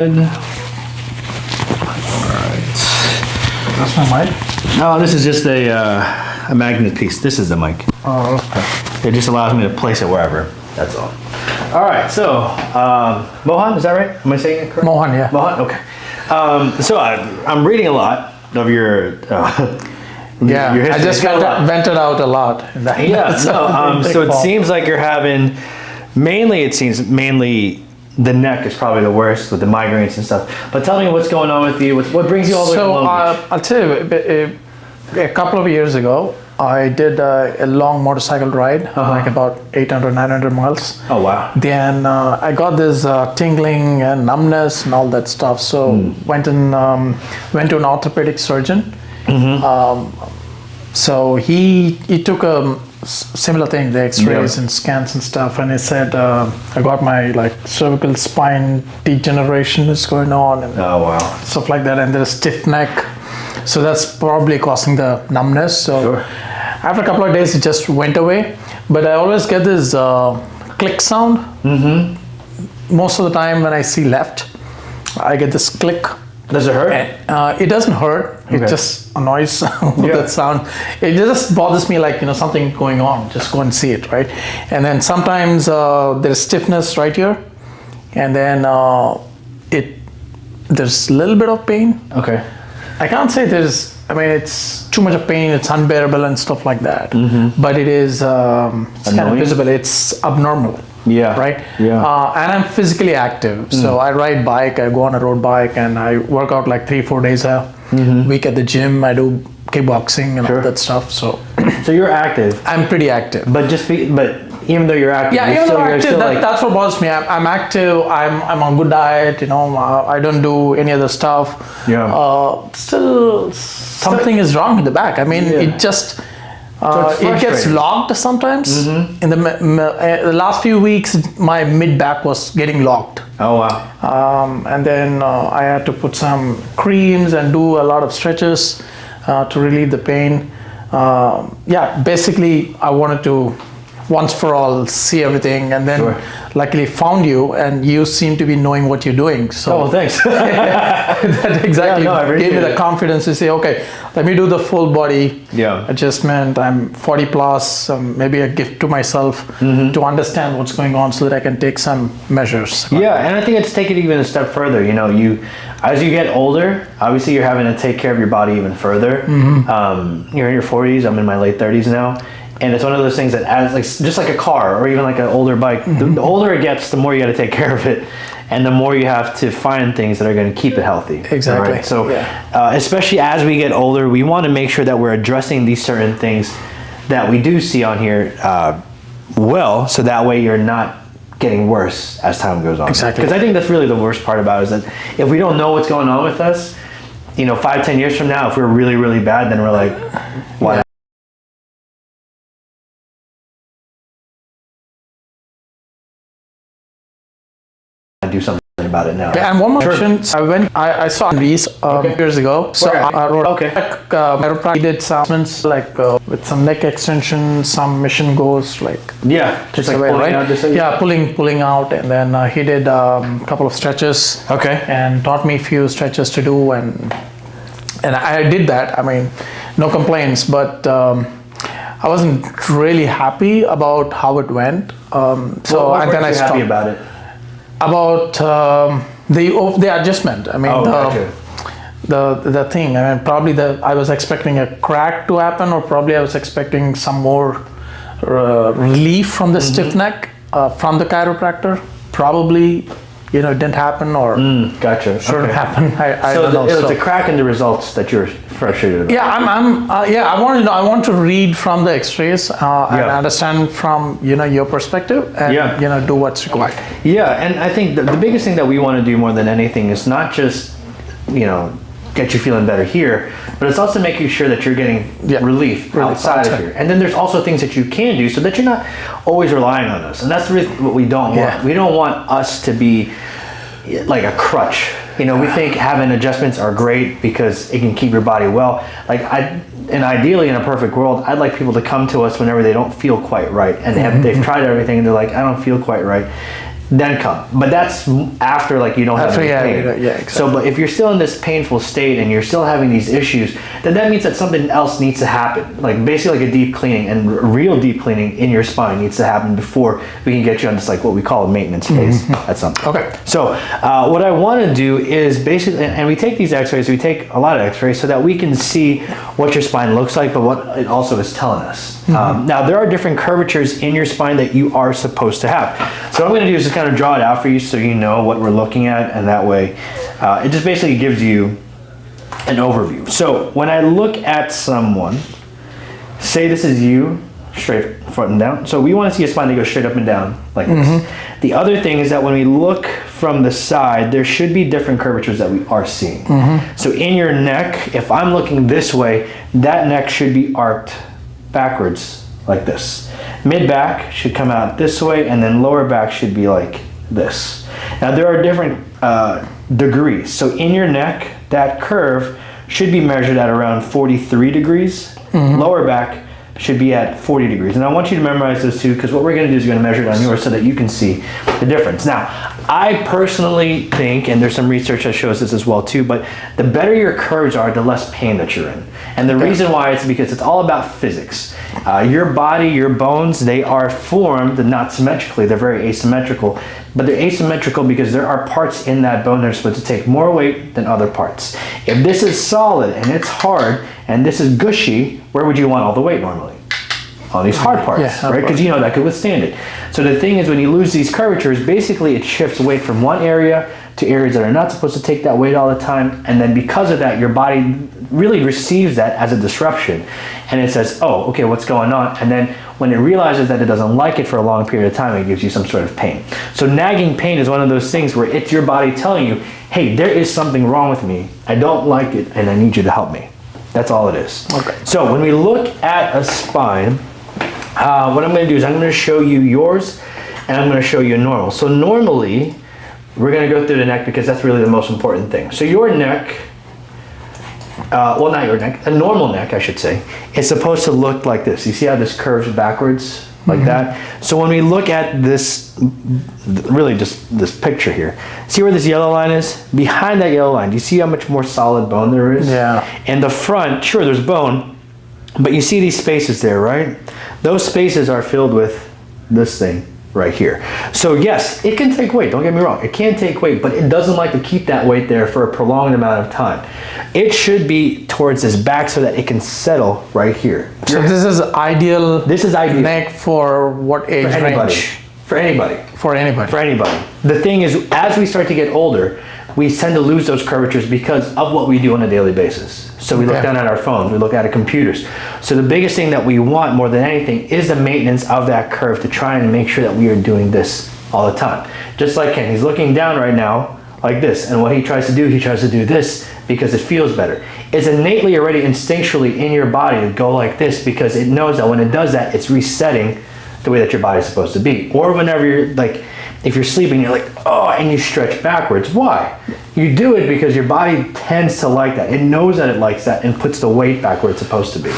Alright. That's my mic? No, this is just a magnet piece. This is the mic. Oh, okay. It just allows me to place it wherever. That's all. Alright, so Mohan, is that right? Am I saying it correct? Mohan, yeah. Mohan, okay. So I'm reading a lot of your Yeah, your I just vented out a lot. Yeah, so it seems like you're having, mainly the neck is probably the worst with the migraines and stuff. But tell me what's going on with you. What brings you all the way to Long Beach? I'll tell you, a couple of years ago, I did a long motorcycle ride, like about 800, 900 miles. Oh, wow. Then I got this tingling and numbness and all that stuff. So went to an orthopedic surgeon. So he took a similar thing, the x-rays and scans and stuff, and he said I got my cervical spine degeneration is going on and stuff like that, and there's stiff neck, so that's probably causing the numbness. So after a couple of days it just went away, but I always get this click sound. Most of the time when I see left, I get this click. Does it hurt? It doesn't hurt. It just annoys with that sound. It just bothers me, something going on. Just go and see it, right? And then sometimes there's stiffness right here, and then there's a little bit of pain. Okay. I can't say it's too much of pain. It's unbearable and stuff like that. But it is it's kind of visible. It's abnormal. Yeah. Right? Yeah. And I'm physically active. So I ride bike, I go on a road bike, and I work out 3-4 days a week at the gym. I do kickboxing and all that stuff. So you're active. I'm pretty active. But even though you're active, that's what bothers me. I'm active. I'm on good diet. I don't do any other stuff. Yeah. Still, something is wrong with the back. It just. It gets locked sometimes. In the last few weeks, my mid back was getting locked. Oh wow! And then I had to put some creams and do a lot of stretches to relieve the pain. Basically, I wanted to once for all see everything, and then luckily found you, and you seem to be knowing what you're doing. So thanks. That exactly gave me the confidence to say, okay, let me do the full body adjustment. I'm 40 plus, maybe a gift to myself to understand what's going on so that I can take some measures. Yeah, and I think it's taken even a step further. As you get older, obviously you're having to take care of your body even further. You're in your 40s, I'm in my late 30s now. And it's one of those things that just like a car or even like an older bike, the older it gets, the more you got to take care of it. And the more you have to find things that are going to keep it healthy. Exactly. Right? So especially as we get older, we want to make sure that we're addressing these certain things that we do see on here so that way you're not getting worse as time goes on. Exactly. Because I think that's really the worst part about it, is that if we don't know what's going on with us, 5-10 years from now, if we're really, really bad, then we're like, why? Do something about it now. And one more question. I saw these years ago. So I wrote chiropractic did some with some neck extension, some mission goes just like pulling out. Pulling out, and then he did a couple of stretches. Okay. And taught me a few stretches to do, and I did that. No complaints, but I wasn't really happy about how it went. Then I stopped. Happy about it? About the adjustment. The thing. Probably I was expecting a crack to happen, or probably I was expecting some more relief from the stiff neck from the chiropractor. Probably, it didn't happen, or gotcha. Shouldn't happen. I don't know. It was a crack in the results that you're frustrated about. Yeah, I want to read from the X-rays and understand from your perspective, and do what's required. Yeah, and I think the biggest thing that we want to do more than anything is not just get you feeling better here, but it's also making sure that you're getting relief outside of here. And then there's also things that you can do so that you're not always relying on us. And that's really what we don't want. We don't want us to be like a crutch. We think having adjustments are great because it can keep your body well. And ideally in a perfect world, I'd like people to come to us whenever they don't feel quite right. And they've tried everything and they're like, I don't feel quite right. then come. But that's after like you don't have any pain. Yeah, exactly. So, but if you're still in this painful state and you're still having these issues, then that means that something else needs to happen. Like basically like a deep cleaning, and real deep cleaning in your spine needs to happen before we can get you on this like what we call a maintenance phase at something. Okay. So what I want to do is basically, and we take these x-rays, we take a lot of x-rays so that we can see what your spine looks like, but what it also is telling us. Now there are different curvatures in your spine that you are supposed to have. So what I'm going to do is just kind of draw it out for you so you know what we're looking at, and that way it just basically gives you an overview. So when I look at someone, say this is you, straight front and down. So we want to see a spine that goes straight up and down like this. The other thing is that when we look from the side, there should be different curvatures that we are seeing. So in your neck, if I'm looking this way, that neck should be arced backwards like this. Mid back should come out this way, and then lower back should be like this. Now there are different degrees. So in your neck, that curve should be measured at around 43 degrees. Lower back should be at 40 degrees. And I want you to memorize those two, because what we're going to do is we're going to measure it on yours so that you can see the difference. Now, I personally think, and there's some research that shows this as well too, but the better your curves are, the less pain that you're in. And the reason why is because it's all about physics. Your body, your bones, they are formed not symmetrically, they're very asymmetrical, but they're asymmetrical because there are parts in that bone that are supposed to take more weight than other parts. If this is solid and it's hard and this is gushy, where would you want all the weight normally? On these hard parts, right? Because you know that could withstand it. So the thing is, when you lose these curvatures, basically it shifts weight from one area to areas that are not supposed to take that weight all the time, and then because of that, your body really receives that as a disruption, and it says, oh, okay, what's going on? And then when it realizes that it doesn't like it for a long period of time, it gives you some sort of pain. So nagging pain is one of those things where it's your body telling you, hey, there is something wrong with me, I don't like it, and I need you to help me. That's all it is. Okay. So when we look at a spine, what I'm going to do is I'm going to show you yours, and I'm going to show you a normal. So normally, we're going to go through the neck because that's really the most important thing. So your neck, well, not your neck, a normal neck, I should say, is supposed to look like this. You see how this curves backwards like that? So when we look at this, really just this picture here, see where this yellow line is? Behind that yellow line, do you see how much more solid bone there is? Yeah. In the front, sure, there's bone, but you see these spaces there, right? Those spaces are filled with this thing right here. So yes, it can take weight, don't get me wrong, it can take weight, but it doesn't like to keep that weight there for a prolonged amount of time. It should be towards this back so that it can settle right here. So this is ideal. This is ideal neck for what age range? For anybody. For anybody. For anybody. The thing is, as we start to get older, we tend to lose those curvatures because of what we do on a daily basis. So we look down at our phones, we look at our computers. So the biggest thing that we want more than anything is the maintenance of that curve, to try and make sure that we are doing this all the time. Just like Ken, he's looking down right now like this, and what he tries to do this because it feels better. It's innately already instinctually in your body to go like this because it knows that when it does that, it's resetting the way that your body's supposed to be. Or whenever you're like, if you're sleeping, you're like, oh, and you stretch backwards. Why? You do it because your body tends to like that. It knows that it likes that and puts the weight back where it's supposed to be.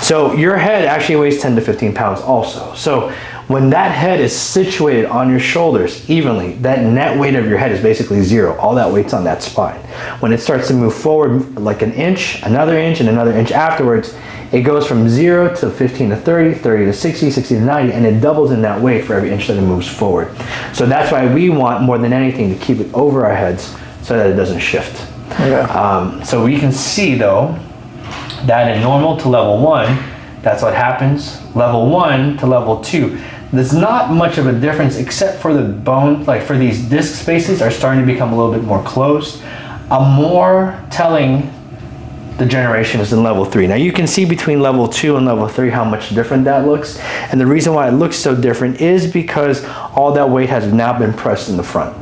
So your head actually weighs 10 to 15 pounds also. So when that head is situated on your shoulders evenly, that net weight of your head is basically zero. All that weight's on that spine. When it starts to move forward like an inch, another inch, and another inch afterwards, it goes from 0 to 15 to 30, 30 to 60, 60 to 90, and it doubles in that weight for every inch that it moves forward. So that's why we want more than anything to keep it over our heads so that it doesn't shift. Yeah. So we can see though that in normal to level 1, that's what happens. Level 1 to level 2. There's not much of a difference except for the bone, like for these disc spaces are starting to become a little bit more closed. A more telling degeneration is in level 3. Now you can see between level 2 and level 3 how much different that looks. And the reason why it looks so different is because all that weight has now been pressed in the front.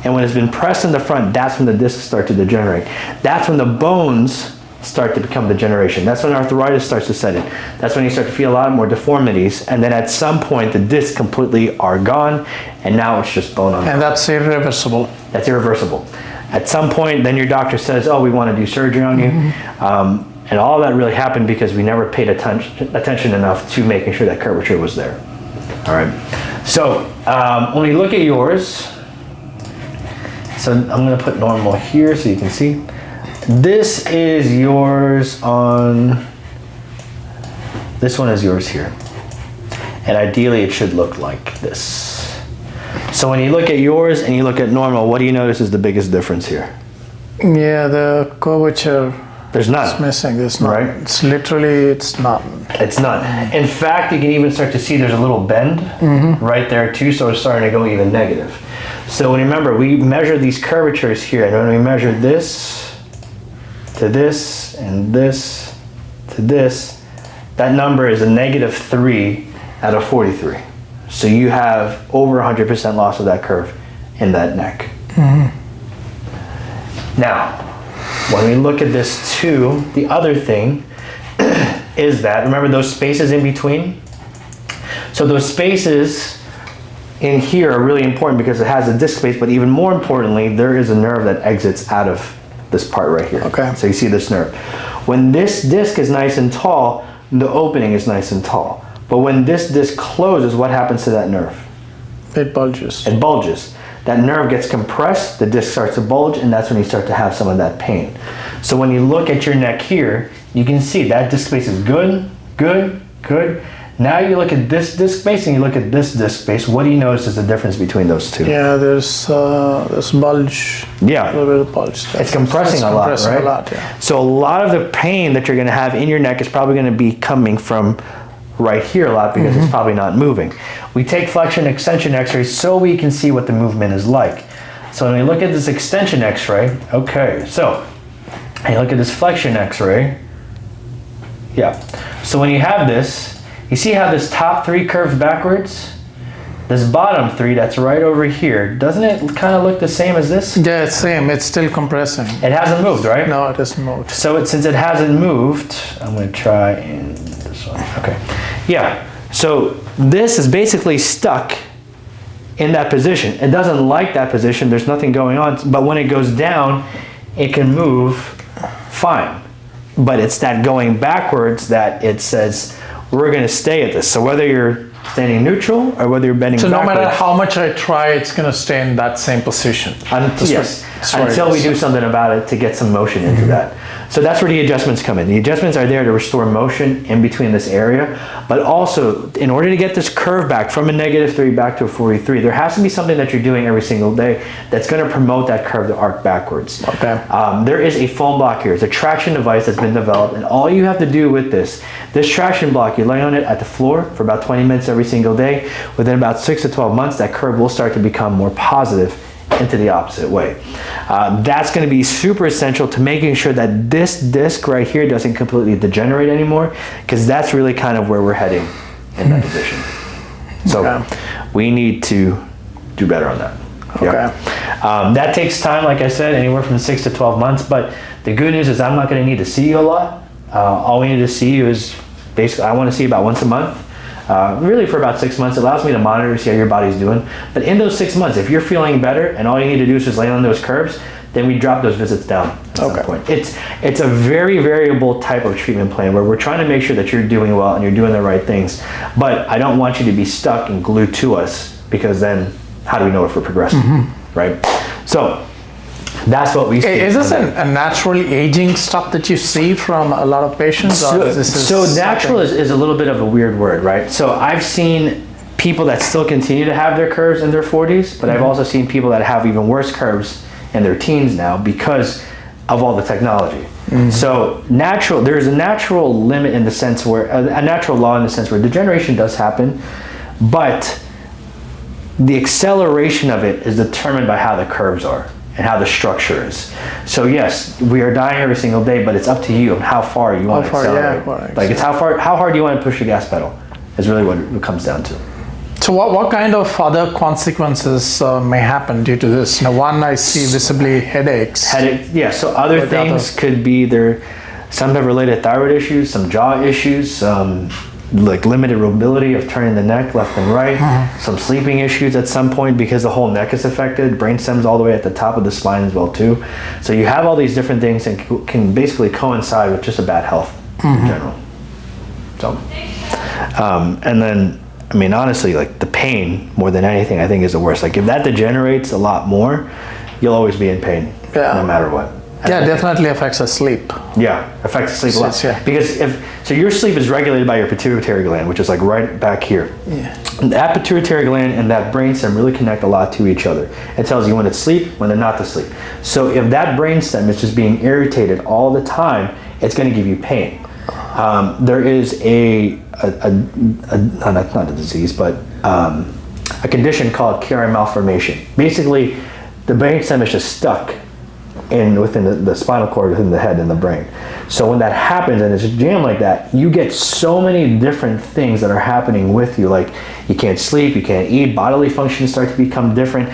And when it's been pressed in the front, that's when the discs start to degenerate. That's when the bones start to become degeneration. That's when arthritis starts to set in. That's when you start to feel a lot more deformities. And then at some point, the discs completely are gone. And now it's just bone on bone. And that's irreversible. That's irreversible. At some point, then your doctor says, oh, we want to do surgery on you. And all that really happened because we never paid attention enough to making sure that curvature was there. All right. So when we look at yours, so I'm going to put normal here so you can see. This is yours on, this one is yours here. And ideally it should look like this. So when you look at yours and you look at normal, what do you notice is the biggest difference here? Yeah, the curvature. There's none. It's missing. There's none. Right? It's literally, it's none. It's none. In fact, you can even start to see there's a little bend right there too, so it's starting to go even negative. So when you remember, we measure these curvatures here, and when we measure this to this and this to this, that number is a -3 out of 43. So you have over 100% loss of that curve in that neck. Now, when we look at this too, the other thing is that, remember those spaces in between? So those spaces in here are really important because it has a disc space, but even more importantly, there is a nerve that exits out of this part right here. Okay. So you see this nerve. When this disc is nice and tall, the opening is nice and tall. But when this disc closes, what happens to that nerve? It bulges. It bulges. That nerve gets compressed, the disc starts to bulge, and that's when you start to have some of that pain. So when you look at your neck here, you can see that disc space is good, good, good. Now you look at this disc space and you look at this disc space. What do you notice is the difference between those two? Yeah, there's bulge. Yeah. A little bit of bulge. It's compressing a lot, right? A lot, yeah. So a lot of the pain that you're going to have in your neck is probably going to be coming from right here a lot because it's probably not moving. We take flexion extension x-rays so we can see what the movement is like. So when we look at this extension x-ray, okay, so and you look at this flexion x-ray, yeah. So when you have this, you see how this top 3 curves backwards? This bottom 3 that's right over here, doesn't it kind of look the same as this? Yeah, it's same. It's still compressing. It hasn't moved, right? No, it hasn't moved. So since it hasn't moved, I'm going to try in this one. Okay. Yeah. So this is basically stuck in that position. It doesn't like that position. There's nothing going on. But when it goes down, it can move fine. But it's that going backwards that it says, we're going to stay at this. So whether you're standing neutral or whether you're bending backwards. So no matter how much I try, it's going to stay in that same position. Yes, until we do something about it to get some motion into that. So that's where the adjustments come in. The adjustments are there to restore motion in between this area, but also in order to get this curve back from a -3 back to a 43, there has to be something that you're doing every single day that's going to promote that curve to arc backwards. Okay. There is a foam block here. It's a traction device that's been developed, and all you have to do with this traction block, you lay on it at the floor for about 20 minutes every single day. Within about 6 to 12 months, that curve will start to become more positive into the opposite way. That's going to be super essential to making sure that this disc right here doesn't completely degenerate anymore, because that's really kind of where we're heading in that position. So we need to do better on that. Okay. That takes time, like I said, anywhere from 6 to 12 months, but the good news is I'm not going to need to see you a lot. All we need to see you is basically, I want to see you about once a month. Really for about 6 months. It allows me to monitor, see how your body's doing. But in those 6 months, if you're feeling better and all you need to do is just lay on those curves, then we drop those visits down at some point. It's a very variable type of treatment plan where we're trying to make sure that you're doing well and you're doing the right things. But I don't want you to be stuck and glued to us, because then how do we know if we're progressing, right? So that's what we see. Is this a natural aging stuff that you see from a lot of patients? So natural is a little bit of a weird word, right? So I've seen people that still continue to have their curves in their 40s, but I've also seen people that have even worse curves in their teens now because of all the technology. So there's a natural limit in the sense where, a natural law in the sense where degeneration does happen, but the acceleration of it is determined by how the curves are and how the structure is. So yes, we are dying every single day, but it's up to you and how far you want to accelerate. Like it's how hard you want to push the gas pedal is really what it comes down to. So what kind of other consequences may happen due to this? Now, one, I see visibly headaches. Yeah, so other things could be there, some have related thyroid issues, some jaw issues, like limited mobility of turning the neck left and right, some sleeping issues at some point because the whole neck is affected, brain stems all the way at the top of the spine as well too. So you have all these different things and can basically coincide with just a bad health in general. So, and then I mean, honestly, like the pain more than anything, I think is the worst. Like if that degenerates a lot more, you'll always be in pain, no matter what. Yeah, definitely affects the sleep. Yeah, affects sleep a lot. Yeah. Because so your sleep is regulated by your pituitary gland, which is like right back here. Yeah. And that pituitary gland and that brainstem really connect a lot to each other. It tells you when to sleep, when they're not to sleep. So if that brainstem is just being irritated all the time, it's going to give you pain. There is not a disease, but a condition called Chiari malformation. Basically, the brainstem is just stuck within the spinal cord, within the head and the brain. So when that happens and it's jammed like that, you get so many different things that are happening with you. Like you can't sleep, you can't eat, bodily functions start to become different,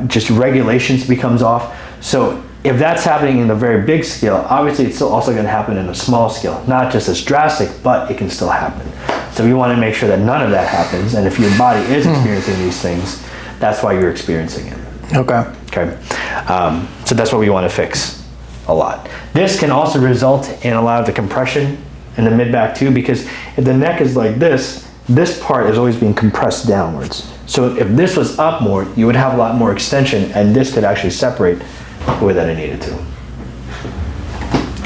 just regulations becomes off. So if that's happening in a very big scale, obviously it's still also going to happen in a small scale. Not just as drastic, but it can still happen. So we want to make sure that none of that happens. And if your body is experiencing these things, that's why you're experiencing it. Okay. So that's what we want to fix a lot. This can also result in a lot of the compression in the mid-back too, because if the neck is like this part is always being compressed downwards. So if this was up more, you would have a lot more extension, and this could actually separate the way that it needed to.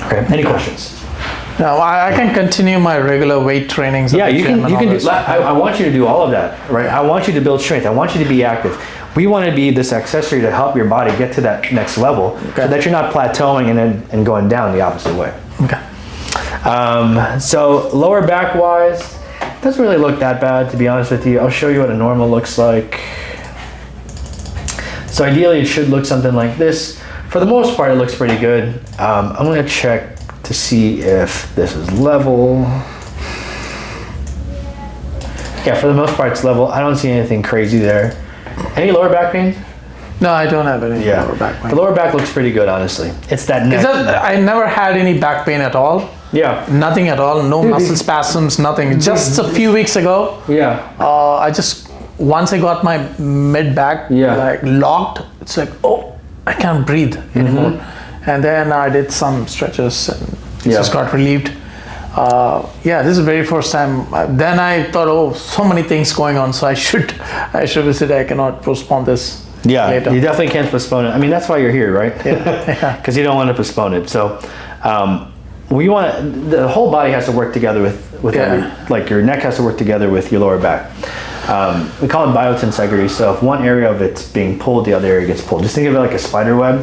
Okay, any questions? No, I can continue my regular weight trainings. Yeah, you can do, I want you to do all of that, right? I want you to build strength. I want you to be active. We want to be this accessory to help your body get to that next level, so that you're not plateauing and going down the opposite way. Okay. So lower back wise, doesn't really look that bad, to be honest with you. I'll show you what a normal looks like. So ideally it should look something like this. For the most part, it looks pretty good. I'm going to check to see if this is level. Yeah, for the most part it's level. I don't see anything crazy there. Any lower back pain? No, I don't have any lower back pain. The lower back looks pretty good, honestly. It's that neck. I never had any back pain at all. Yeah. Nothing at all. No muscle spasms, nothing. Just a few weeks ago. Yeah. Once I got my mid back like locked, it's like, oh, I can't breathe anymore. And then I did some stretches and it just got relieved. This is the very first time. Then I thought, oh, so many things going on, so I should visit. I cannot postpone this. Yeah, later. You definitely can't postpone it. I mean, that's why you're here, right? Yeah. Because you don't want to postpone it. So, the whole body has to work together with like your neck has to work together with your lower back. We call it biotensegrity. So if one area of it's being pulled, the other area gets pulled. Just think of it like a spider web.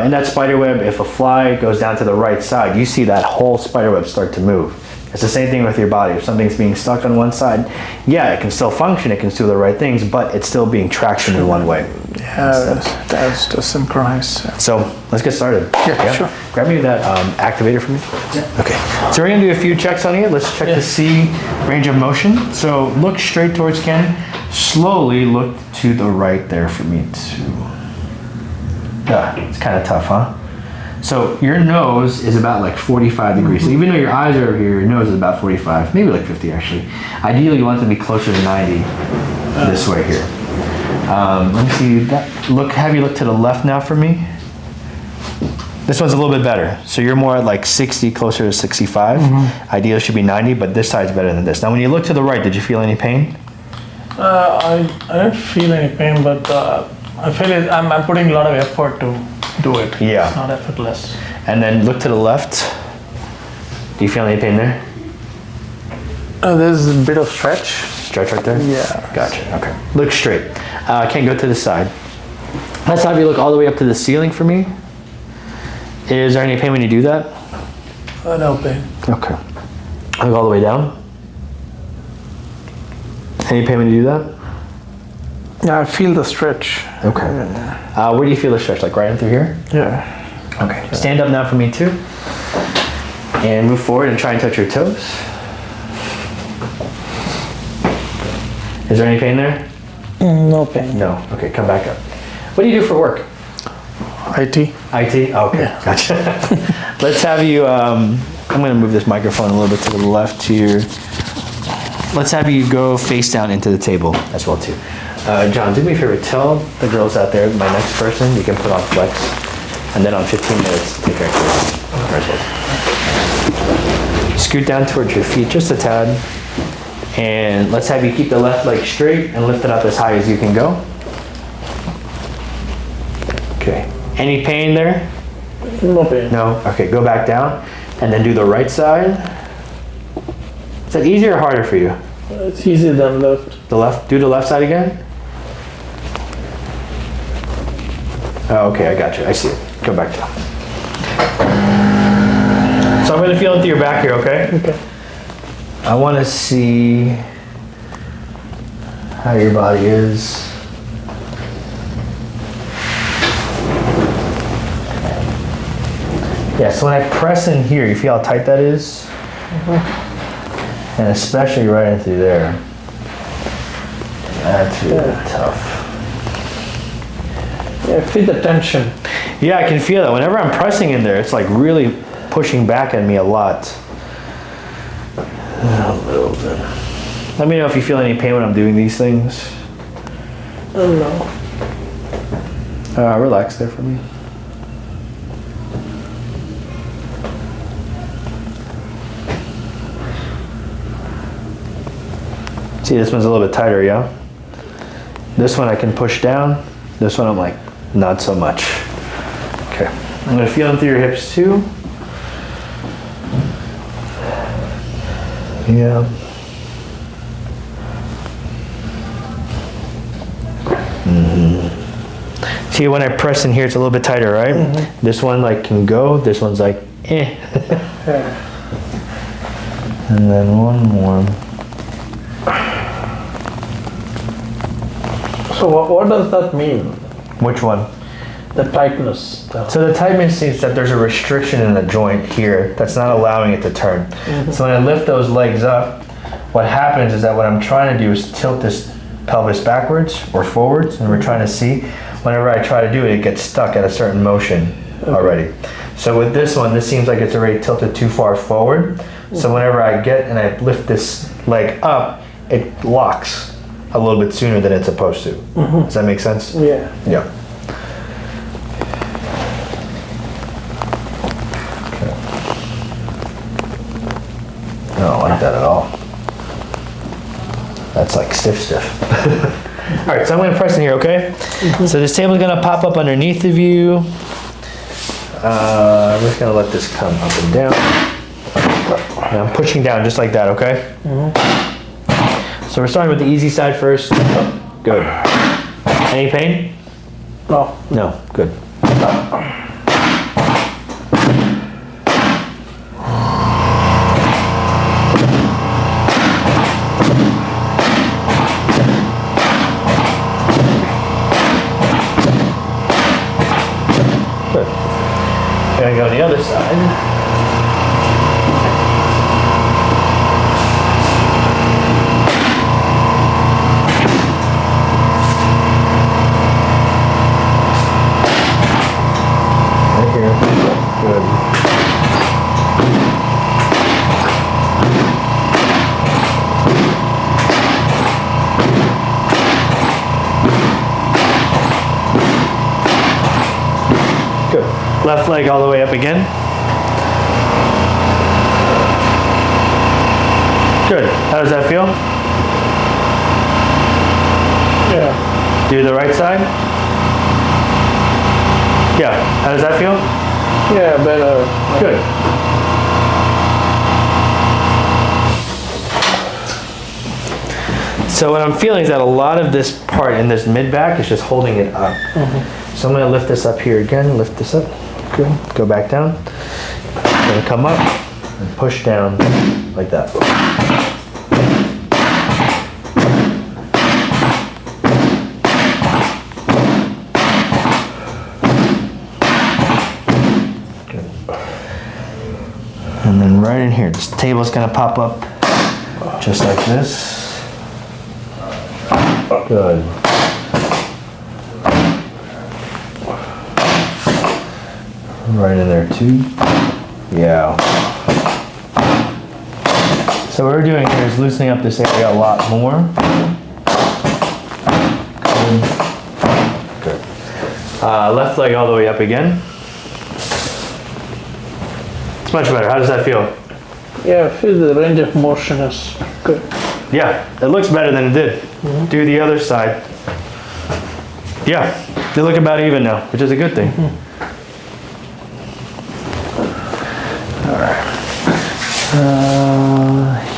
In that spider web, if a fly goes down to the right side, you see that whole spider web start to move. It's the same thing with your body. If something's being stuck on one side, it can still function, it can still do the right things, but it's still being traction in one way. Yeah, that's to synchronize. So let's get started. Yeah, sure. Grab me that activator for me. Yeah. Okay. So we're gonna do a few checks on you. Let's check the C range of motion. So look straight towards Ken. Slowly look to the right there for me too. It's kind of tough, huh? So your nose is about like 45 degrees. So even though your eyes are over here, your nose is about 45, maybe like 50 actually. Ideally you want it to be closer to 90 this way here. Let me see, have you look to the left now for me? This one's a little bit better. So you're more at like 60, closer to 65. Ideally it should be 90, but this side's better than this. Now when you look to the right, did you feel any pain? I don't feel any pain, but I feel I'm putting a lot of effort to do it. Yeah. It's not effortless. And then look to the left. Do you feel any pain there? There's a bit of stretch. Stretch right there? Yeah. Gotcha, okay. Look straight. Can't go to the side. Let's have you look all the way up to the ceiling for me. Is there any pain when you do that? No pain. Okay. Look all the way down. Any pain when you do that? Yeah, I feel the stretch. Okay. Where do you feel the stretch? Like right in through here? Yeah. Okay. Stand up now for me too. And move forward and try and touch your toes. Is there any pain there? No pain. No. Okay, come back up. What do you do for work? IT. IT? Okay, gotcha. Let's have you, I'm gonna move this microphone a little bit to the left here. Let's have you go face down into the table as well too. John, do me a favor, tell the girls out there, my next person, you can put on flex, and then on 15 minutes, take our clothes. Scoot down towards your feet just a tad. And let's have you keep the left leg straight and lift it up as high as you can go. Okay. Any pain there? No pain. No? Okay, go back down and then do the right side. Is that easier or harder for you? It's easier than left. The left? Do the left side again? Oh, okay, I got you. I see it. Go back down. So I'm going to feel into your back here, okay? Okay. I want to see how your body is. Yeah, so when I press in here, you feel how tight that is? And especially right in through there. That's really tough. Yeah, feel the tension. Yeah, I can feel that. Whenever I'm pressing in there, it's like really pushing back at me a lot. A little bit. Let me know if you feel any pain when I'm doing these things. No. Relax there for me. See, this one's a little bit tighter, yeah? This one I can push down. This one I'm like, not so much. Okay, I'm gonna feel them through your hips too. Yeah. See, when I press in here, it's a little bit tighter, right? This one like can go. This one's like, eh. And then one more. So what does that mean? Which one? The tightness. So the tightness means that there's a restriction in the joint here that's not allowing it to turn. So when I lift those legs up, what happens is that what I'm trying to do is tilt this pelvis backwards or forwards, and we're trying to see. Whenever I try to do it, it gets stuck at a certain motion already. So with this one, this seems like it's already tilted too far forward. So whenever I get and I lift this leg up, it locks a little bit sooner than it's supposed to. Does that make sense? Yeah. Yeah. I don't like that at all. That's like stiff. All right, so I'm gonna press in here, okay? So this table's gonna pop up underneath of you. I'm just gonna let this come up and down. And I'm pushing down just like that, okay? So we're starting with the easy side first. Good. Any pain? No. No, good. Good. Gonna go on the other side. Left leg all the way up again. Good. How does that feel? Yeah. Do the right side. Yeah. How does that feel? Yeah, better. Good. So what I'm feeling is that a lot of this part in this mid back is just holding it up. So I'm going to lift this up here again. Lift this up. Good. Go back down. I'm going to come up and push down like that. Good. And then right in here, this table's going to pop up just like this. Good. Right in there too. Yeah. So what we're doing here is loosening up this area a lot more. Good. Left leg all the way up again. It's much better. How does that feel? Yeah, feel the range of motion is good. Yeah, it looks better than it did. Do the other side. Yeah, they look about even now, which is a good thing. All right.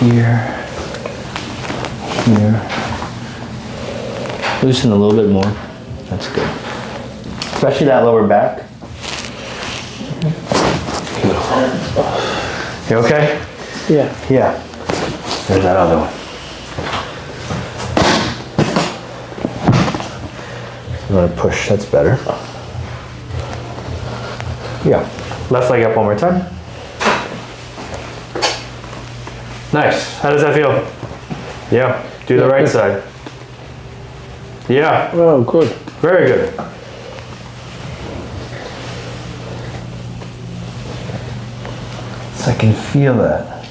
Here. Loosen a little bit more. That's good. Especially that lower back. You okay? Yeah. Yeah. There's that other one. I'm gonna push, that's better. Yeah. Left leg up one more time. Nice. How does that feel? Yeah. Do the right side. Yeah. Oh, good. Very good. So I can feel that.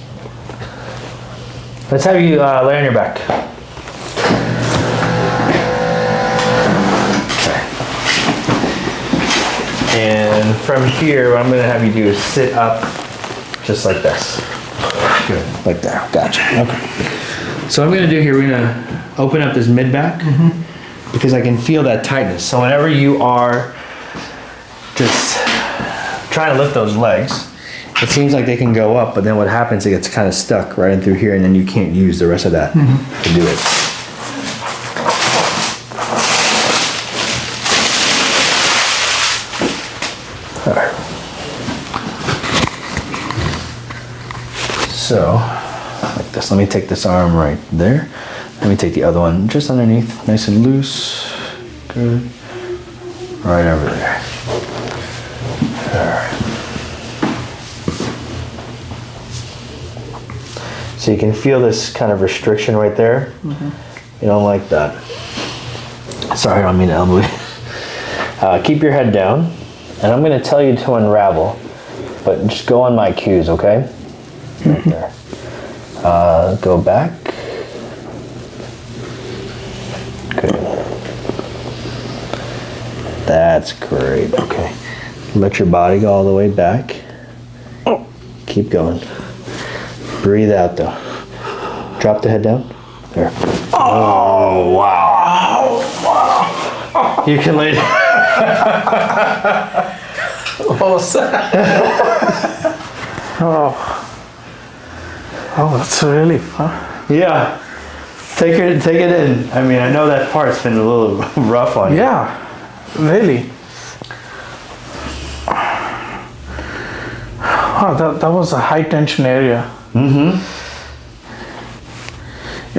Let's have you lay on your back. Okay. And from here, what I'm going to have you do is sit up just like this. Good. Like that. Gotcha. Okay. So what I'm going to do here, we're going to open up this mid back because I can feel that tightness. So whenever you are just trying to lift those legs, it seems like they can go up, but then what happens, it gets kind of stuck right in through here, and then you can't use the rest of that to do it. All right. So, like this. Let me take this arm right there. Let me take the other one just underneath, nice and loose. Good. Right over there. All right. So you can feel this kind of restriction right there. You don't like that. Sorry, I don't mean to elbow you. Keep your head down, and I'm going to tell you to unravel, but just go on my cues, okay? Right there. Go back. Good. That's great. Okay. Let your body go all the way back. Keep going. Breathe out though. Drop the head down. There. Oh, wow. You can lay down. Oh, that's a relief, huh? Yeah. Take it in. I mean, I know that part's been a little rough on you. Yeah, really. Oh, that was a high tension area. Yeah,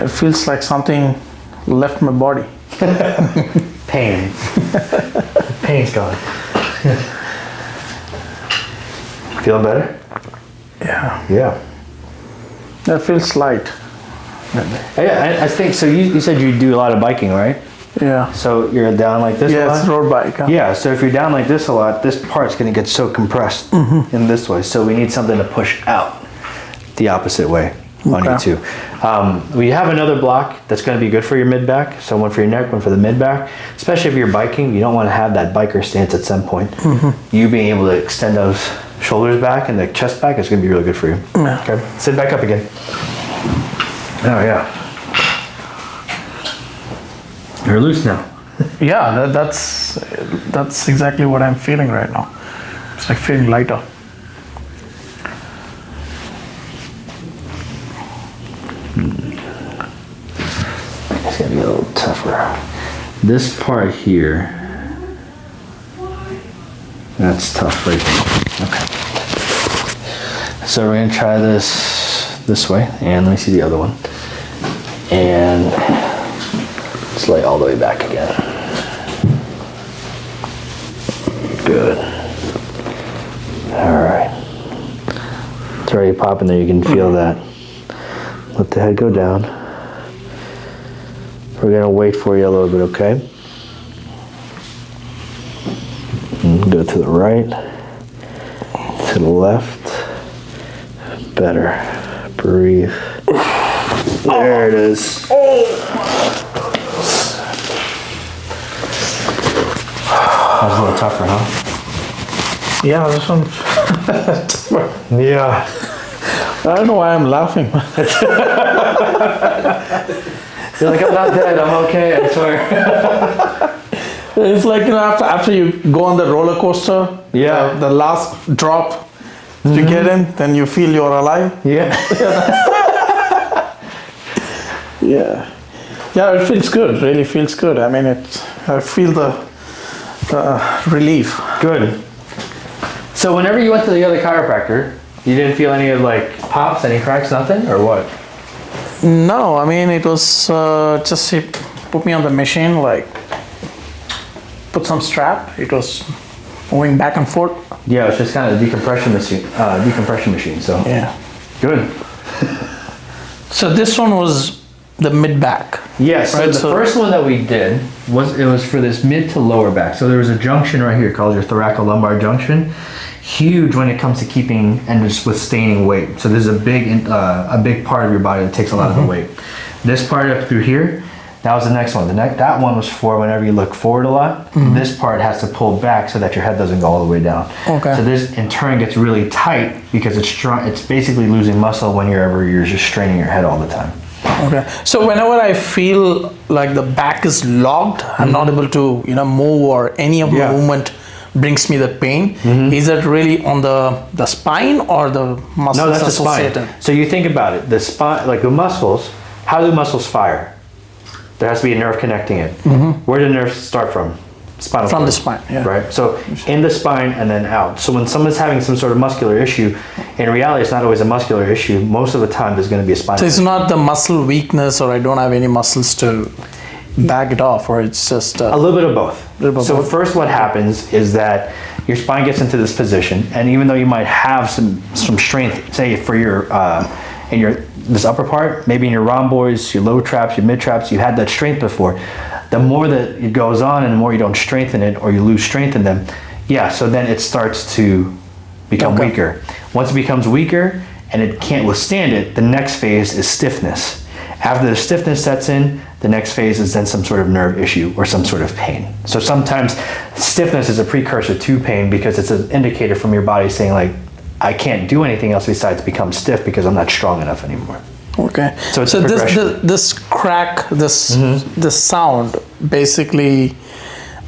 it feels like something left my body. Pain. Pain's gone. Feel better? Yeah. Yeah. That feels light. Yeah, I think so. You said you do a lot of biking, right? Yeah. So you're down like this a Yeah, lot? it's road bike. Huh? Yeah, so if you're down like this a lot, this part's going to get so compressed in this way. So we need something to push out the opposite way on you too. We have another block that's going to be good for your mid back. So one for your neck, one for the mid back. Especially if you're biking, you don't want to have that biker stance at some point. You being able to extend those shoulders back and the chest back is going to be really good for you. Yeah. Okay, sit back up again. Oh yeah. You're loose now. Yeah, that's exactly what I'm feeling right now. It's like feeling lighter. It's gonna be a little tougher. This part here, that's tough right there. Okay. So we're gonna try this way, and let me see the other one. And just lay all the way back again. Good. All right. It's already popping there. You can feel that. Let the head go down. We're gonna wait for you a little bit, okay? And go to the right, to the left. Better. Breathe. There it is. That was a little tougher, huh? Yeah, this one. Yeah. I don't know why I'm laughing. You're like, I'm not dead, I'm okay, I swear. It's like, after you go on the roller coaster, Yeah. the last drop to get in, then you feel you're alive. Yeah. Yeah. Yeah, it feels good, really feels good. I mean, I feel the relief. Good. So whenever you went to the other chiropractor, you didn't feel any of like pops, any cracks, nothing, or what? No, I mean, it was just he put me on the machine, like put some strap. It was moving back and forth. Yeah, it's just kind of a decompression machine. So Yeah. good. So this one was the mid back. Yeah. So Right, the first one that we did was for this mid to lower back. So there was a junction right here called your thoracolumbar junction. Huge when it comes to keeping and just sustaining weight. So this is a big part of your body that takes a lot of the weight. This part up through here, that was the next one. That one was for whenever you look forward a lot. This part has to pull back so that your head doesn't go all the way down. Okay. So this in turn gets really tight because it's strong. It's basically losing muscle whenever you're just straining your head all the time. Okay. So whenever I feel like the back is locked, I'm not able to, move, or any of the movement brings me the pain. Is it really on the spine or the muscles? No, that's the spine. associated? So you think about it. The spine, like the muscles. How do muscles fire? There has to be a nerve connecting it. Where do nerves start from? Spinal From cord. the spine, yeah. Right. So in the spine and then out. So when someone's having some sort of muscular issue, in reality, it's not always a muscular issue. Most of the time, there's going to be a spinal. So it's not the muscle weakness, or I don't have any muscles to back it off, or it's just A little bit of both. So first what happens is that your spine gets into this position, and even though you might have some strength, say for your this upper part, maybe in your rhomboids, your low traps, your mid traps, you had that strength before. The more that it goes on and the more you don't strengthen it or you lose strength in them, so then it starts to become weaker. Once it becomes weaker and it can't withstand it, the next phase is stiffness. After the stiffness sets in, the next phase is then some sort of nerve issue or some sort of pain. So sometimes stiffness is a precursor to pain because it's an indicator from your body saying like, I can't do anything else besides become stiff because I'm not strong enough anymore. Okay. So it's this crack, this sound basically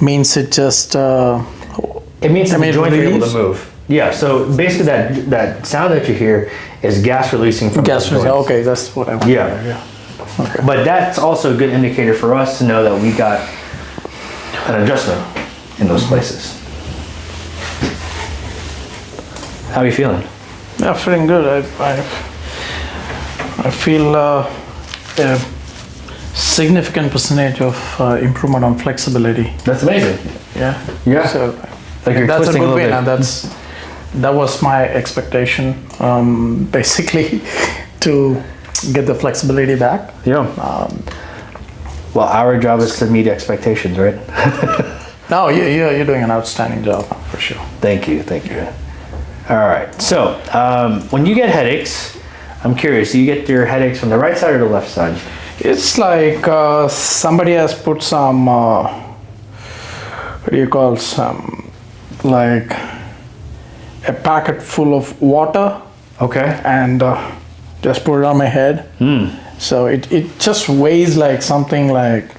means it just. It means that the joints are able to move. Yeah. So basically, that sound that you hear is gas releasing from gas the joints. releasing. Okay, that's what I want. Yeah. Okay. But that's also a good indicator for us to know that we got an adjustment in those places. How are you feeling? Yeah, feeling good. I feel a significant percentage of improvement on flexibility. That's amazing. Yeah. Yeah. So Like you're that's a twisting good little win, bit. and that was my expectation. Basically, to get the flexibility back. Yeah. Well, our job is to meet expectations, right? No, you're doing an outstanding job for sure. Thank you. All right. So, when you get headaches, I'm curious. Do you get your headaches from the right side or the left side? It's like somebody has put some, like a packet full of water. Okay. And just put it on my head. So it just weighs like something like,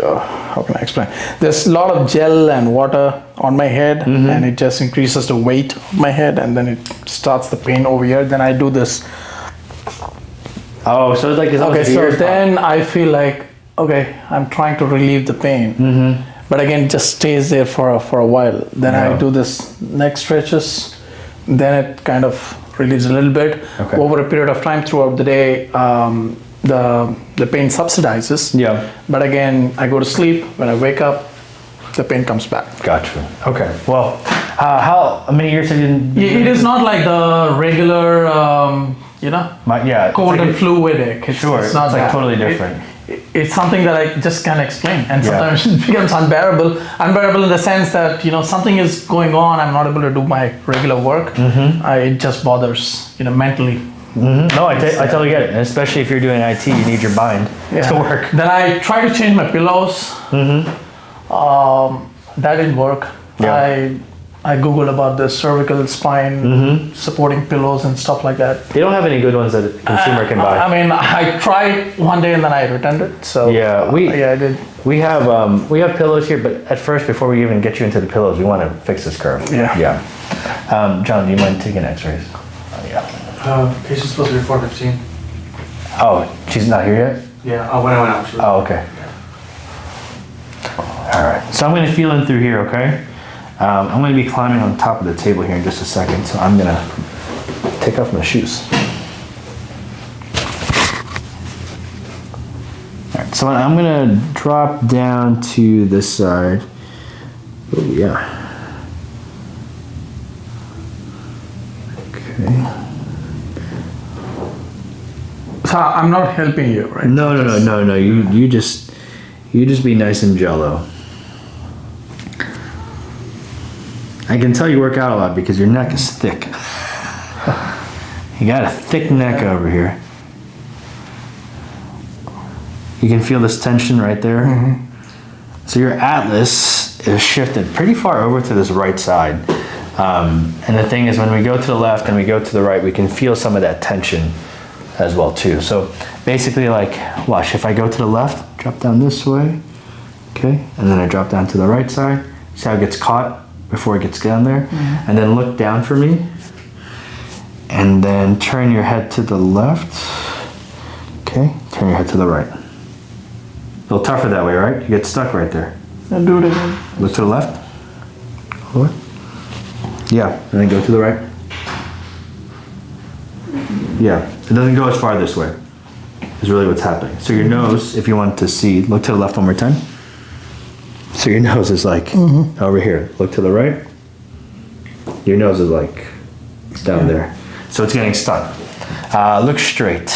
how can I explain? There's a lot of gel and water on my head, and it just increases the weight of my head, and then it starts the pain over here. Then I do this. Oh, so it's like Okay, so then I feel like, okay, I'm trying to relieve the pain. But again, it just stays there for a while. Then I do this neck stretches. Then it kind of relieves a little bit. Okay. Over a period of time throughout the day, the pain subsidizes. Yeah. But again, I go to sleep. When I wake up, the pain comes back. Gotcha. Okay. Well, how many years have you? It is not like the regular, cold and flu headache. It's not It's like that. totally different. It's something that I just can't explain, and sometimes it becomes unbearable. Unbearable in the sense that something is going on. I'm not able to do my regular work. It just bothers mentally. No, I totally get it. And especially if you're doing IT, you need your mind to work. Then I try to change my pillows. That didn't work. Yeah. I I Googled about the cervical spine supporting pillows and stuff like that. They don't have any good ones that a consumer can buy. I mean, I tried one day and then I returned it. So Yeah, I did. We have pillows here, but at first, before we even get you into the pillows, we want to fix this curve. Yeah. John, do you mind taking X-rays? Patient's supposed to be 4:15. Oh, she's not here yet? Yeah, when I went out. Oh, okay. All right. So I'm going to feel in through here, okay? I'm going to be climbing on top of the table here in just a second, so I'm going to take off my shoes. All right, so I'm going to drop down to this side. Oh, yeah. Okay. So I'm not helping you, right? No. You just be nice and jello. I can tell you work out a lot because your neck is thick. You got a thick neck over here. You can feel this tension right there. So your atlas is shifted pretty far over to this right side. And the thing is, when we go to the left and we go to the right, we can feel some of that tension as well too. So basically, like, watch, if I go to the left, drop down this way, okay, and then I drop down to the right side, see how it gets caught before it gets down there, and then look down for me, and then turn your head to the left, okay, turn your head to the right. A little tougher that way, right? You get stuck right there. And do it again. Look to the left. Forward. Yeah, and then go to the right. Yeah, it doesn't go as far this way, is really what's happening. So your nose, if you want to see, look to the left one more time. So your nose is like over here. Look to the right. Your nose is like down there. So it's getting stuck. Look straight.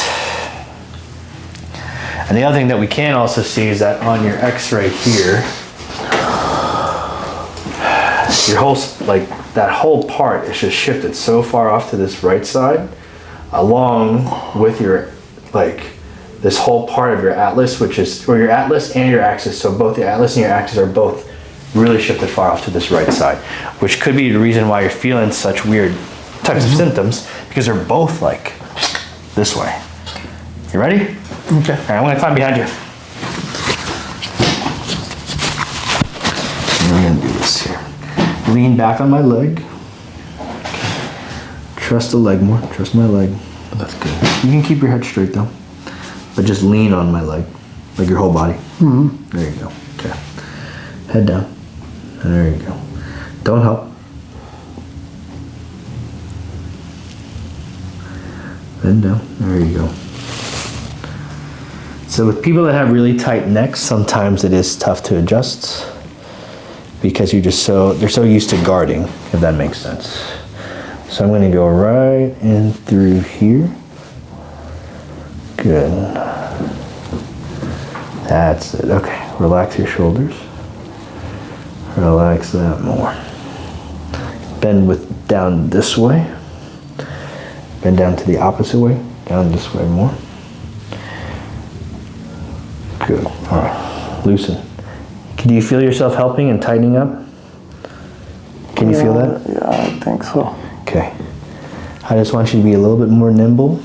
And the other thing that we can also see is that on your x-ray here, your whole, like that whole part is just shifted so far off to this right side, along with your, like, this whole part of your atlas, which is, or your atlas and your axis, so both the atlas and your axis are both really shifted far off to this right side, which could be the reason why you're feeling such weird types of symptoms, because they're both like this way. You ready? Okay. All right, I'm gonna climb behind you. And we're gonna do this here. Lean back on my leg. Trust the leg more, trust my leg. That's good. You can keep your head straight though, but just lean on my leg, like your whole body. There you go, okay. Head down, there you go. Don't help. Head down, there you go. So with people that have really tight necks, sometimes it is tough to adjust because they're so used to guarding, if that makes sense. So I'm going to go right in through here. Good. That's it. Okay, relax your shoulders. Relax that more. Bend down this way. Bend down to the opposite way. Down this way more. Good. All right. Loosen. Do you feel yourself helping and tightening up? Can you feel that? Yeah, I think so. Okay. I just want you to be a little bit more nimble,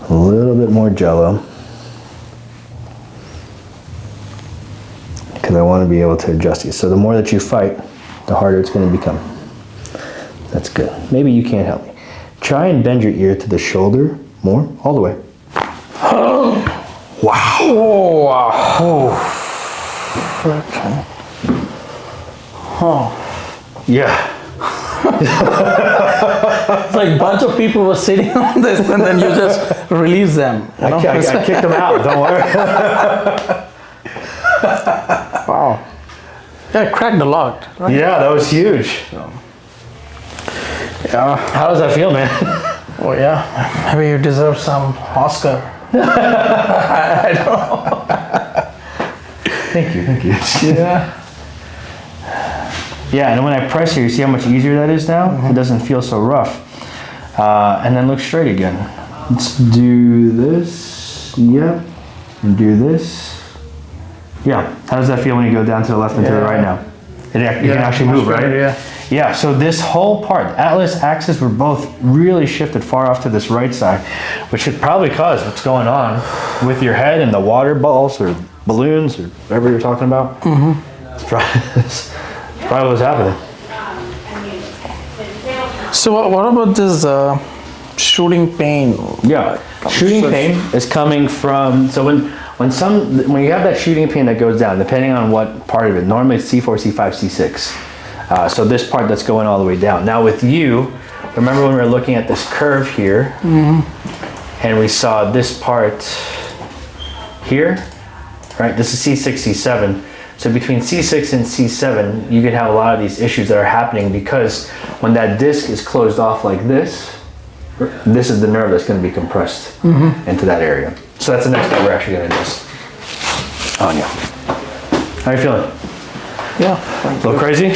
a little bit more jello, because I want to be able to adjust you. So the more that you fight, the harder it's going to become. That's good. Maybe you can't help me. Try and bend your ear to the shoulder more, all the way. Wow. Oh, wow. Oh. Yeah. It's like a bunch of people were sitting on this and then you just release them. You know? I kicked them out, don't worry. Wow. Yeah, it cracked a lot, right? Yeah, that was huge. Yeah. How does that feel, man? Oh, yeah. Maybe you deserve some Oscar. I don't know. Thank you. Yeah. Yeah, and when I press here, you see how much easier that is now? It doesn't feel so rough. And then look straight again. Let's do this. Yep. And do this. Yeah. How does that feel when you go down to the left and to the right now? You can actually move, right? Yeah. Yeah, so this whole part, atlas axis, were both really shifted far off to this right side, which could probably cause what's going on with your head and the water balls or balloons or whatever you're talking about. Mm-hmm. It's probably what's happening. So what about this shooting pain? Yeah, shooting pain is coming from, so when you have that shooting pain that goes down, depending on what part of it, normally it's C4, C5, C6. So this part that's going all the way down. Now with you, remember when we were looking at this curve here, and we saw this part here, right? This is C6, C7. So between C6 and C7, you can have a lot of these issues that are happening because when that disc is closed off like this is the nerve that's going to be compressed into that area. So that's the next step we're actually going to do on you. How are you feeling? Yeah. A little crazy?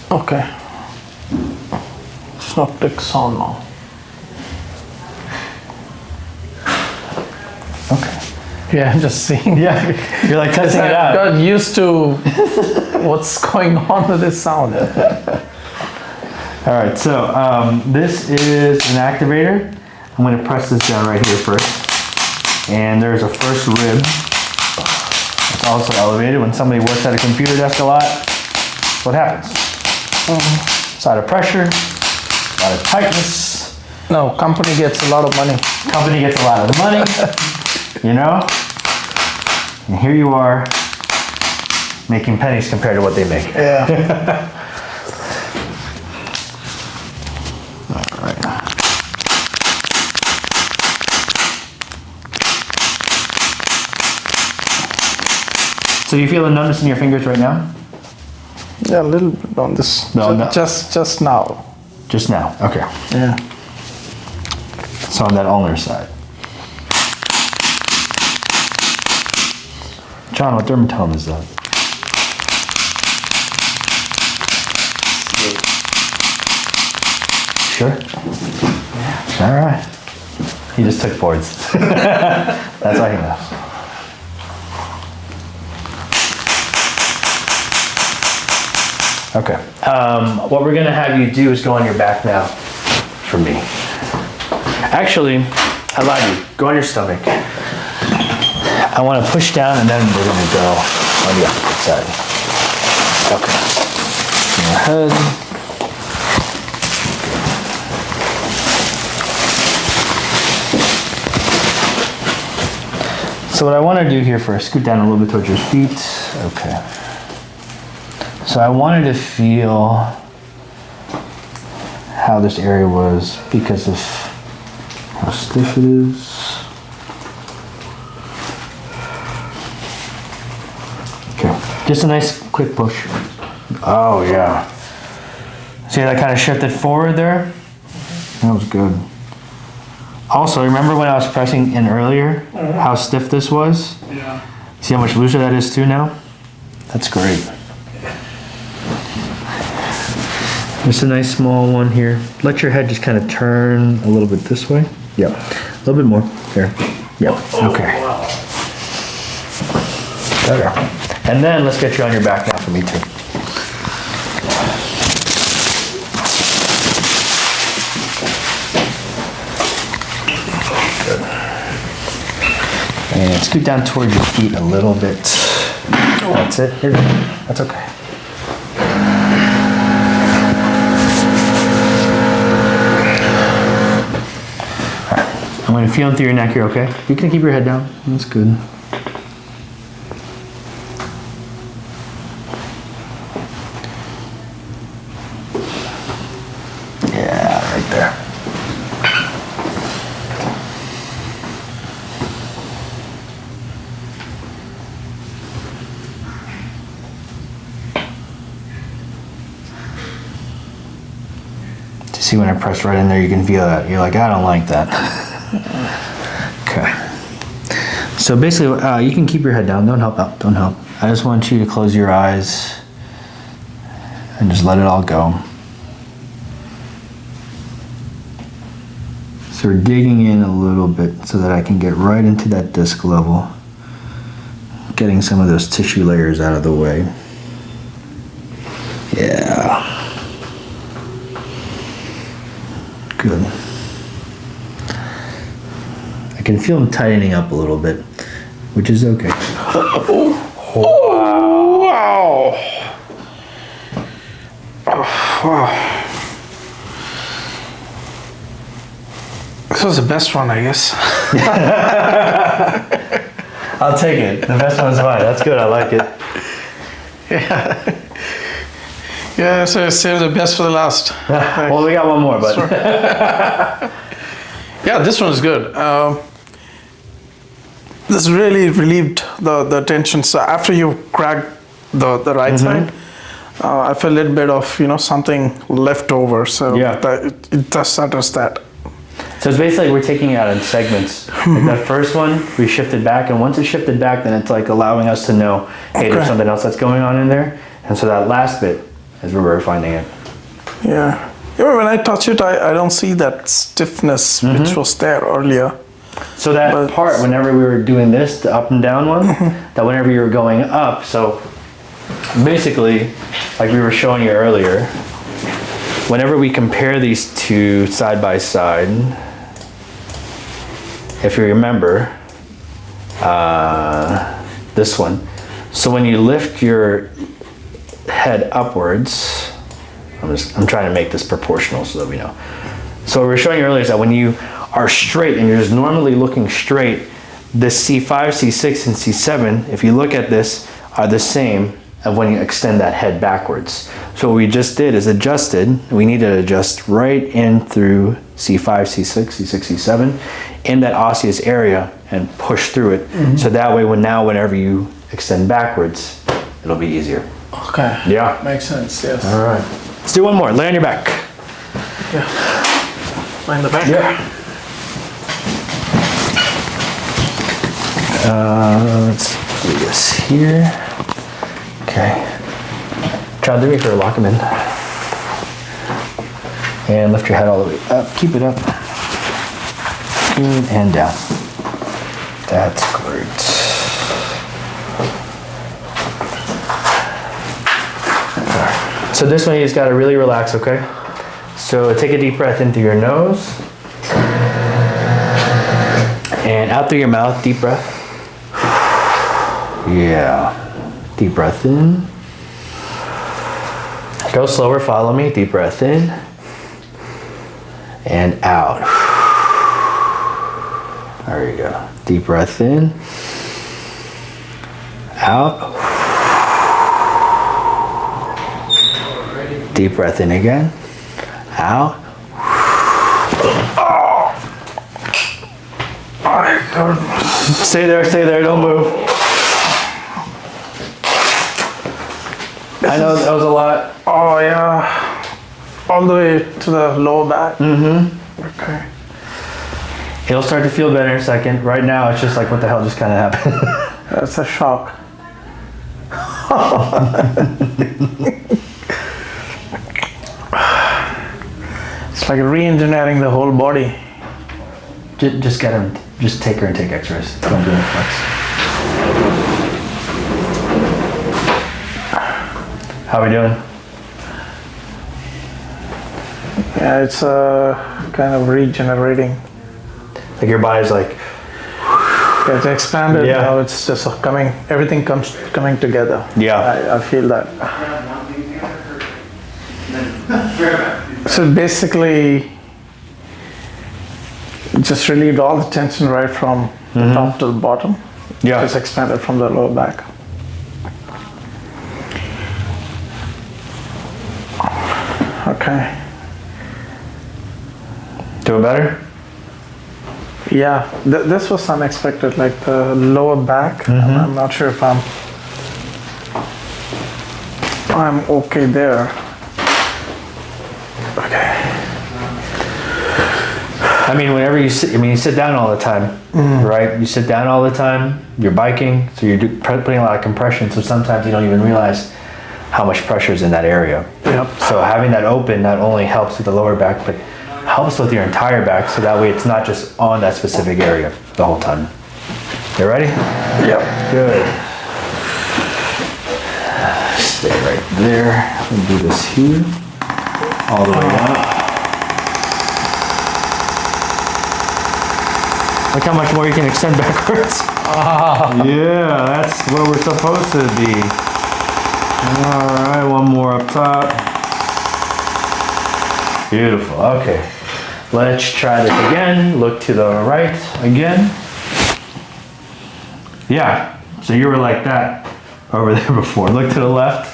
Okay. It's not big sound now. Okay. Yeah, I'm just seeing. Yeah, you're like testing it I out. got used to what's going on with this sound. All right, so this is an activator. I'm going to press this down right here first. And there's a first rib. It's also elevated. When somebody works at a computer desk a lot, what happens? It's a lot of pressure, a lot of tightness. No, company gets a lot of money. Company gets a lot of money, you know? And here you are making pennies compared to what they make. Yeah. All right. So you feel the numbness in your fingers right now? Yeah, a little bit on this. No, no. Just now. Just now, okay. Yeah. So on that ulnar side. John, what dermatome is that? Sure? All right. He just took boards. That's all he knows. Okay. What we're gonna have you do is go on your back now for me. Actually, I lied to you. Go on your stomach. I want to push down and then we're gonna go on the opposite side. Okay. Your head. So what I want to do here first, scoot down a little bit towards your feet. Okay. So I wanted to feel how this area was because of how stiff it is. Okay, just a nice quick push. Oh yeah. See how that kind of shifted forward there? That was good. Also, remember when I was pressing in earlier, how stiff this was? Yeah. See how much looser that is too now? That's great. Just a nice small one here. Let your head just kind of turn a little bit this way. Yep. A little bit more. There. Yep. Okay. There. And then let's get you on your back now for me too. Good. And scoot down towards your feet a little bit. That's it. Here. That's okay. I'm going to feel through your neck here, okay? You can keep your head down. That's good. Yeah, right there. See, when I press right in there, you can feel that. You're like, I don't like that. Okay. So basically, you can keep your head down. Don't help out. Don't help. I just want you to close your eyes and just let it all go. So we're digging in a little bit so that I can get right into that disc level getting some of those tissue layers out of the way. Yeah. Good. I can feel them tightening up a little bit, which is okay. Wow. Wow. This was the best one, I guess. I'll take it. The best one's mine. That's good. I like it. Yeah. Yeah, so save the best for the last. Well, we got one more, but. Yeah, this one is good. This really relieved the tension. So after you cracked the right side, I felt a little bit of, something left over. So Yeah. it does address that. So it's basically we're taking it out in segments. Like that first one, we shifted back, and once it shifted back, then it's like allowing us to know, hey, there's something else that's going on in there. And so that last bit is where we're finding it. Yeah. Even when I touch it, I don't see that stiffness which was there earlier. So that part, whenever we were doing this, the up and down one, that whenever you were going up, so basically, like we were showing you earlier, whenever we compare these two side by side, if you remember, this one. So when you lift your head upwards, I'm trying to make this proportional so that we know. So what we were showing you earlier is that when you are straight and you're just normally looking straight, this C5, C6, and C7, if you look at this, are the same as when you extend that head backwards. So what we just did is adjusted. We need to adjust right in through C5, C6, C6, C7 in that osseous area and push through it. So that way, whenever you extend backwards, it'll be easier. Okay. Yeah. Makes sense, yes. All right. Let's do one more. Lay on your back. Yeah. Lie in the back? Yeah. Let's do this here. Okay. Try to do me for lock them in. And lift your head all the way up. Keep it up. Good, and down. That's great. So this one you just gotta really relax, okay? So take a deep breath in through your nose. And out through your mouth, deep breath. Yeah. Deep breath in. Go slower, follow me. Deep breath in. And out. There you go. Deep breath in. Out. Deep breath in again. Out. Stay there, don't move. I know that was a lot. Oh yeah. All the way to the lower back. Okay. It'll start to feel better in a second. Right now, it's just like, what the hell just kind of happened? That's a shock. It's like re-engineering the whole body. Just get him. Just take her and take x-rays. Don't do any flex. How are we doing? Yeah, it's kind of regenerating. Like your body's like, It's expanded. Yeah. Now it's just coming. Everything coming together. yeah. I feel that. So basically, just relieved all the tension right from the top to the bottom. Yeah. Just expanded from the lower back. Okay. Doing better? Yeah, this was unexpected, like the lower back. I'm not sure if I'm okay there. Okay. I mean, whenever you sit, you sit down all the time, right? You sit down all the time, you're biking, so you're putting a lot of compression, so sometimes you don't even realize how much pressure is in that area. Yep. So having that open not only helps with the lower back, but helps with your entire back, so that way it's not just on that specific area the whole time. You ready? Yep. Good. Stay right there. Let me do this here. All the way down. Look how much more you can extend backwards. Yeah, that's what we're supposed to be. All right, one more up top. Beautiful, okay. Let's try this again. Look to the right again. Yeah, so you were like that over there before. Look to the left.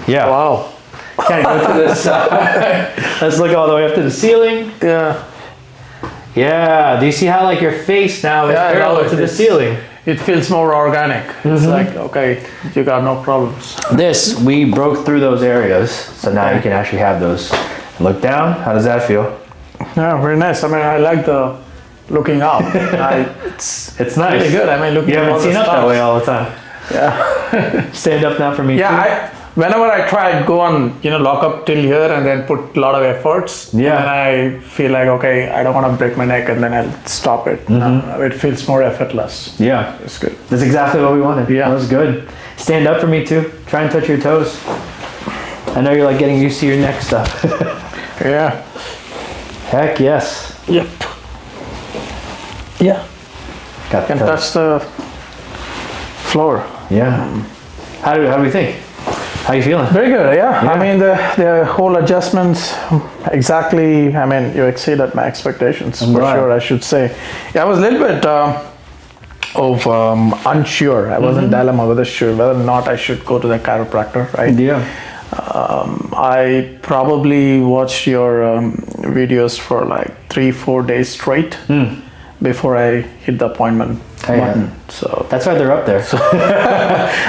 Yeah. Wow. Kind of go to this side. Let's look all the way up to the ceiling. Yeah. Yeah, do you see how like your face now is parallel to the ceiling? It feels more organic. It's like, okay, you got no problems. This, we broke through those areas, so now you can actually have those. Look down, how does that feel? Yeah, very nice. I mean, I like the looking up. It's nice. really good. I mean, looking You at all haven't the seen up that stars. way all the time. Yeah. Stand up now for me too. Yeah, whenever I try go and lock up till here and then put a lot of efforts, Yeah. and then I feel like, okay, I don't want to break my neck, and then I'll stop it. It feels more effortless. Yeah, It's good. that's exactly what we wanted. Yeah. That was good. Stand up for me too. Try and touch your toes. I know you're like getting used to your neck stuff. Yeah. Heck yes. Yep. Yeah. Got Can the touch the floor. Yeah. How do we think? How you feeling? Very good, yeah. I mean, the whole adjustments, exactly, I mean, you exceeded my expectations, for Right. sure, I should say. Yeah, I was a little bit unsure. I was in dilemma whether or not I should go to the chiropractor, right? Yeah. I probably watched your videos for like 3-4 days straight before I hit the appointment button. So That's why they're up there.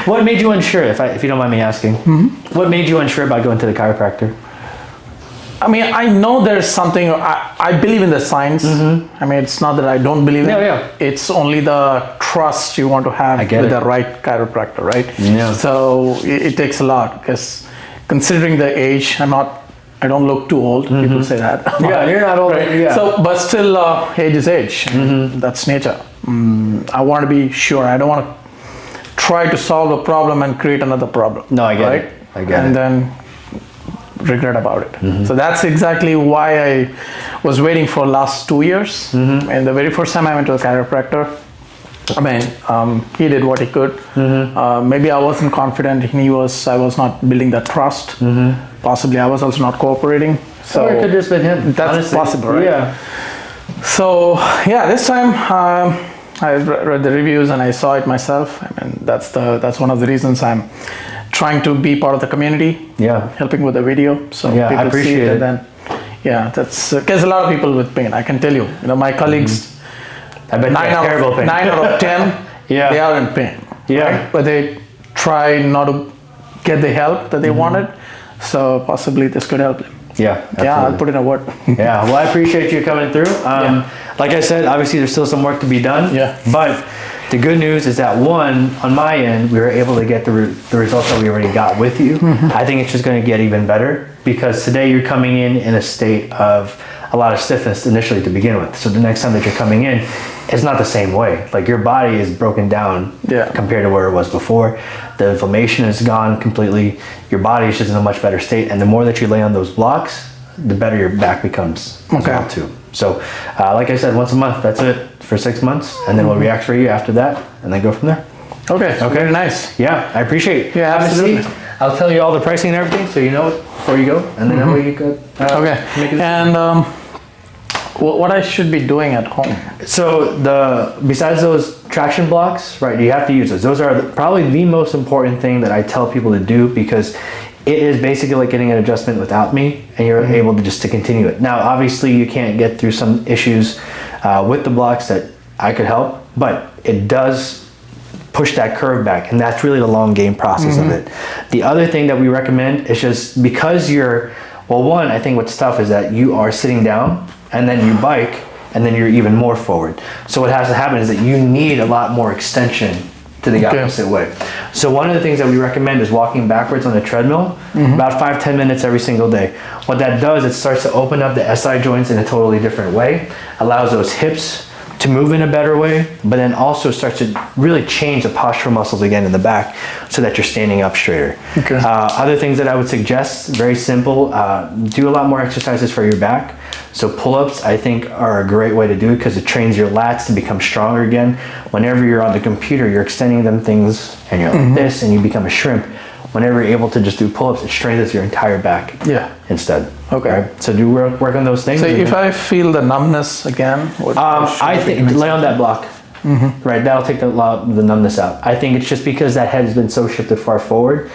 What made you unsure, if you don't mind me asking? What made you unsure about going to the chiropractor? I mean, I know there's something, I believe in the science. I mean, it's not that I don't believe in it. Yeah. It's only the trust you want to have with the right chiropractor, right? Yeah. So it takes a lot, because considering the age, I don't look too old. People say that. Yeah, you're not old. Right. Yeah. So, but still, age is age. That's nature. I want to be sure. I don't want to try to solve a problem and create another problem. No, I get right? it. I get and it. then regret about it. So that's exactly why I was waiting for last 2 years. And the very first time I went to a chiropractor, I mean, he did what he could. Maybe I wasn't confident. I was not building that trust. Possibly I was also not cooperating. So Or it could have just been him. that's honestly. possible, right? Yeah. So yeah, this time I read the reviews and I saw it myself. I mean, that's one of the reasons I'm trying to be part of the community. Yeah. Helping with the video, so Yeah, I people see appreciate it. it. And then, yeah, that's because a lot of people with pain. I can tell you, my colleagues. I bet you have terrible pain. 9 out of 10, Yeah. they are in pain. Yeah. Right? But they try not to get the help that they wanted. So possibly this could help them. Yeah. Yeah, I'll absolutely. put in a word. Yeah, well, I appreciate you coming through. Like I said, obviously there's still some work to be done. Yeah. But the good news is that one, on my end, we were able to get the results that we already got with you. I think it's just going to get even better because today you're coming in a state of a lot of stiffness initially to begin with. So the next time that you're coming in, it's not the same way. Like your body is broken down compared to where it was before. The inflammation is gone completely. Your body is just in a much better state. And the more that you lay on those blocks, the better your back becomes as well too. So like I said, once a month, that's it for 6 months. And then we'll re-x-ray you after that and then go from there. Okay. Very nice. Yeah, I appreciate it. Yeah, Have a absolutely. seat. I'll tell you all the pricing and everything so you know it before you go. And then that way you could Okay. make it. And what I should be doing at home? So besides those traction blocks, right, you have to use those. Those are probably the most important thing that I tell people to do because it is basically like getting an adjustment without me and you're able to just to continue it. Now, obviously you can't get through some issues with the blocks that I could help, but it does push that curve back and that's really the long game process of it. The other thing that we recommend is just because one, I think what's tough is that you are sitting down and then you bike and then you're even more forward. So what has to happen is that you need a lot more extension to the opposite way. So one of the things that we recommend is walking backwards on the treadmill about 5-10 minutes every single day. What that does, it starts to open up the SI joints in a totally different way, allows those hips to move in a better way, but then also starts to really change the postural muscles again in the back so that you're standing up straighter. Okay. Other things that I would suggest, very simple, do a lot more exercises for your back. So pull-ups, I think, are a great way to do it because it trains your lats to become stronger again. Whenever you're on the computer, you're extending them things and you're like this and you become a shrimp. Whenever you're able to just do pull-ups, it strengthens your entire back instead. Okay. Right? So do work on those things. So if I feel the numbness again, what I think lay on that block. Right, that'll take the numbness out. I think it's just because that head has been so shifted far forward.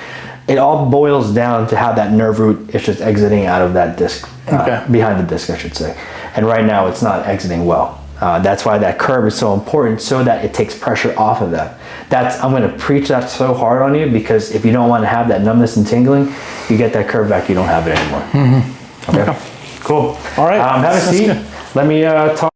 It all boils down to how that nerve root is just exiting out of that disc, behind the disc, I should say. And right now, it's not exiting well. That's why that curve is so important, so that it takes pressure off of that. I'm going to preach that so hard on you, because if you don't want to have that numbness and tingling, you get that curve back, you don't have it anymore. Okay. Cool. All right. Have a seat. Let me talk.